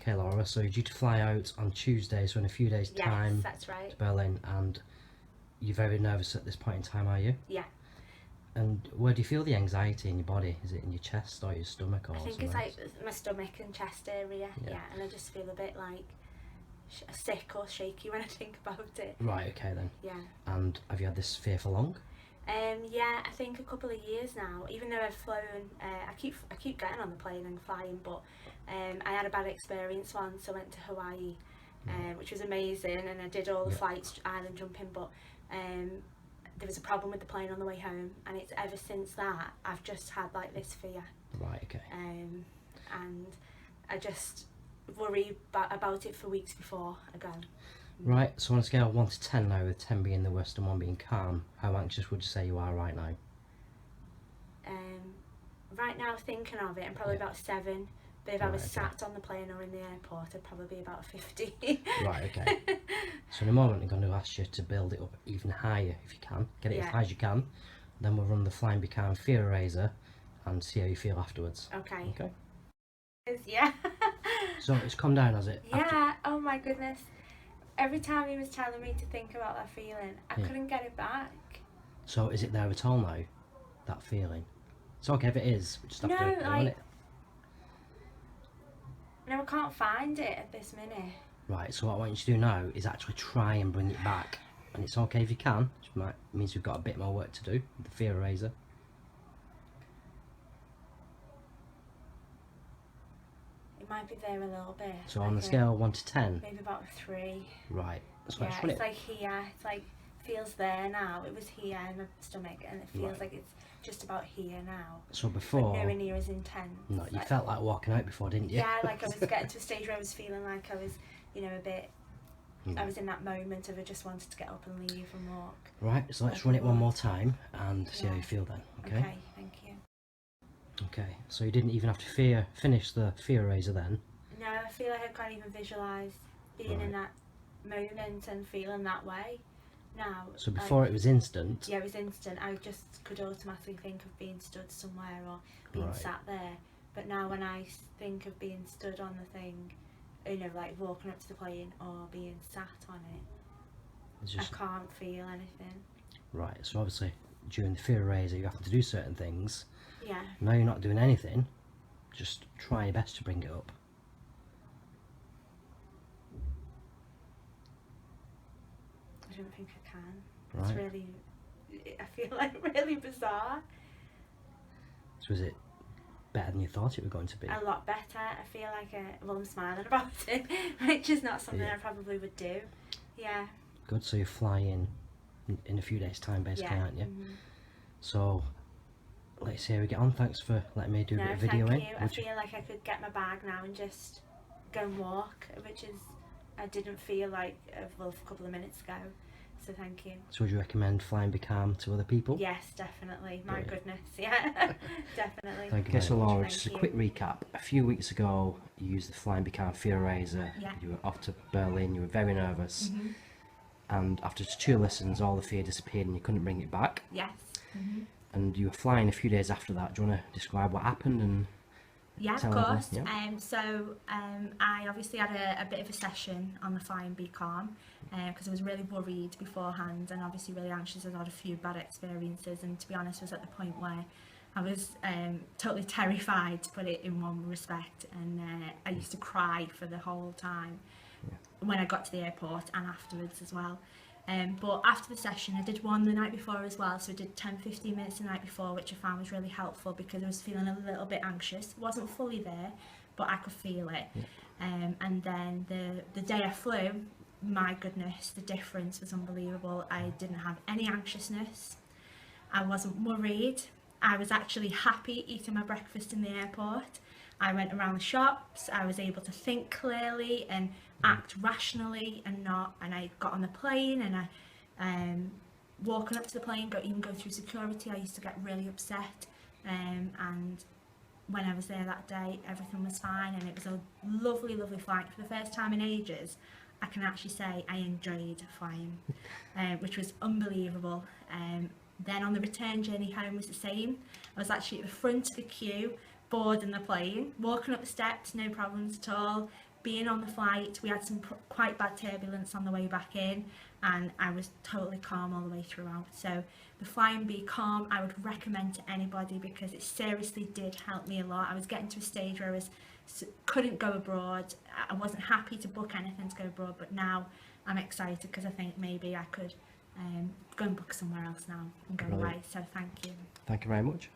Okay, Laura, so you're due to fly out on Tuesday, so in a few days' time Yes, that's right. to Berlin, and you're very nervous at this point in time, are you? Yeah. And where do you feel the anxiety in your body? Is it in your chest or your stomach or I think somewhere it's like else? my stomach and chest area. Yeah. Yeah, and I just feel a bit like sick or shaky when I think about it. Right, okay then. Yeah. And have you had this fear for long? Yeah, I think a couple of years now. Even though I've flown, I keep getting on the plane and flying, but I had a bad experience once. I went to Hawaii, which was amazing, and I did all the Yeah. flights, island jumping, but there was a problem with the plane on the way home, and it's ever since that I've just had like this fear, Right, okay. and I just worry about it for weeks before I go. Right, so on a scale of 1 to 10 now, with 10 being the worst and 1 being calm, how anxious would you say you are right now? Right now, thinking of it, I'm probably Yeah. about 7. But if I was Right, okay. sat on the plane or in the airport, I'd probably be about 50. Right, okay. So in a moment I'm going to ask you to build it up even higher if you can. Get it as Yeah. high as you can. Then we'll run the Flying Be Calm Fear Eraser and see how you feel afterwards. Okay. Okay. Yeah. So it's come down, has it? Yeah. Oh my goodness. Every time he was telling me to think about that feeling, I Yeah. couldn't get it back. So is it there at all now? That feeling? It's okay if it is. We just have to No, go on it. No, I can't find it at this minute. Right, so what I want you to do now is actually try and bring it back. And it's okay if you can. It means we've got a bit more work to do with the Fear Eraser. It might be there a little bit. So like on the scale of 1 to 10. Maybe about a 3. Right, so Yeah, let's run it's it. like here. It's like feels there now. It was here in my stomach, and it feels Right. like it's just about here now. So But before, nowhere near as intense. no, you Like, felt like walking out before, didn't you? yeah, like I was getting to a stage where I was feeling like I was, a bit. I was in that moment of I just wanted to get up and leave and walk. Right, so let's run it one more time and see how Yeah. you feel then, okay? Okay, thank you. Okay, so you didn't even have to finish the Fear Eraser then? No, I feel like I can't even visualise being in that moment and feeling that way now. So before it was instant? Yeah, it was instant. I just could automatically think of being stood somewhere or being Right. sat there. But now when I think of being stood on the thing, like walking up to the plane or being sat on it, It's just, I can't feel anything. right, so obviously during the Fear Eraser you have to do certain things. Yeah. Now you're not doing anything, just try your best to bring it up. I don't think I can. Right. It's really, I feel like really bizarre. So is it better than you thought it was going to be? A lot better. I feel like, well, I'm smiling about it, which is not something Yeah. I probably would do. Yeah. Good, so you fly in a few days time basically, Yeah. aren't you? Mhm. So let's see how we get on. Thanks for letting me do a No, bit of thank videoing. you. I feel like I could get my bag now and just go and walk, which is I didn't feel like a couple of minutes ago. So thank you. So would you recommend Flying Be Calm to other people? Yes, definitely. My Brilliant. goodness, yeah, definitely. Thank you. Okay, so Laura, Thank just a you. quick recap. A few weeks ago, you used the Flying Be Calm Fear Eraser. Yeah. You were off to Berlin. You were very nervous, Mhm. and after just 2 lessons, all the fear disappeared, and you couldn't bring it back. Yes. Mhm. And you were flying a few days after that. Do you want to describe what happened? And Yeah, of tell everyone, course. yeah. I obviously had a bit of a session on the Fly and Be Calm because I was really worried beforehand and obviously really anxious. I'd had a few bad experiences, and to be honest, was at the point where I was totally terrified, to put it in one respect, and I used to cry for the whole time when I got to the airport and afterwards as well. But after the session, I did one the night before as well, so I did 10-15 minutes the night before, which I found was really helpful because I was feeling a little bit anxious. It wasn't fully there, but I could feel it. And then the day I flew, my goodness, the difference was unbelievable. I didn't have any anxiousness. I wasn't worried. I was actually happy eating my breakfast in the airport. I went around the shops. I was able to think clearly and act rationally and I got on the plane and I walking up to the plane, even go through security, I used to get really upset, and when I was there that day everything was fine and it was a lovely flight. For the first time in ages I can actually say I enjoyed flying, which was unbelievable. Then on the return journey home was the same. I was actually at the front of the queue boarding the plane, walking up the steps, no problems at all. being on the flight, we had some quite bad turbulence on the way back in, and I was totally calm all the way throughout. So the Fly and Be Calm I would recommend to anybody, because it seriously did help me a lot. I was getting to a stage where couldn't go abroad. I wasn't happy to book anything to go abroad, but now I'm excited because I think maybe I could go and book somewhere else now and go Brilliant. away. So thank you. Thank you very much.